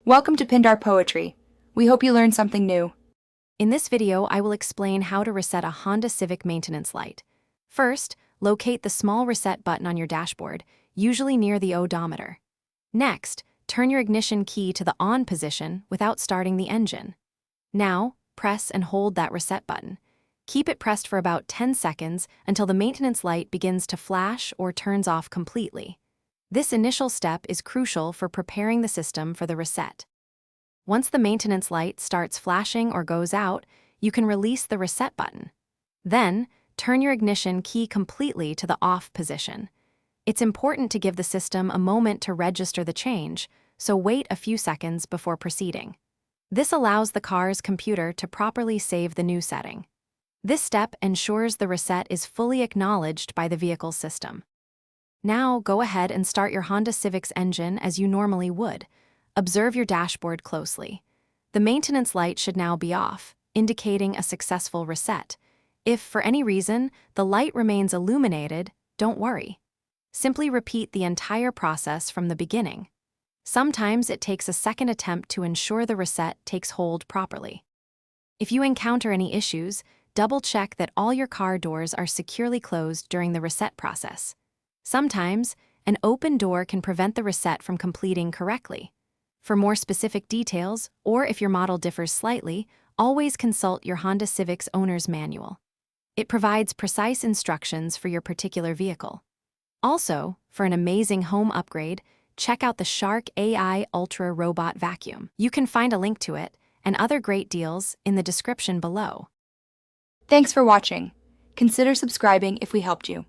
Welcome to Pindar Poetry. We hope you learned something new. In this video, I will explain how to reset a Honda Civic maintenance light. First, locate the small reset button on your dashboard, usually near the odometer. Next, turn your ignition key to the on position without starting the engine. Now, press and hold that reset button. Keep it pressed for about 10 seconds until the maintenance light begins to flash or turns off completely. This initial step is crucial for preparing the system for the reset. Once the maintenance light starts flashing or goes out, you can release the reset button. Then, turn your ignition key completely to the off position. It's important to give the system a moment to register the change, so wait a few seconds before proceeding. This allows the car's computer to properly save the new setting. This step ensures the reset is fully acknowledged by the vehicle's system. Now, go ahead and start your Honda Civic's engine as you normally would. Observe your dashboard closely. The maintenance light should now be off, indicating a successful reset. If, for any reason, the light remains illuminated, don't worry. Simply repeat the entire process from the beginning. Sometimes it takes a second attempt to ensure the reset takes hold properly. If you encounter any issues, double-check that all your car doors are securely closed during the reset process. Sometimes, an open door can prevent the reset from completing correctly. For more specific details, or if your model differs slightly, always consult your Honda Civic's owner's manual. It provides precise instructions for your particular vehicle. Also, for an amazing home upgrade, check out the Shark AI Ultra Robot Vacuum. You can find a link to it and other great deals in the description below. Thanks for watching. Consider subscribing if we helped you.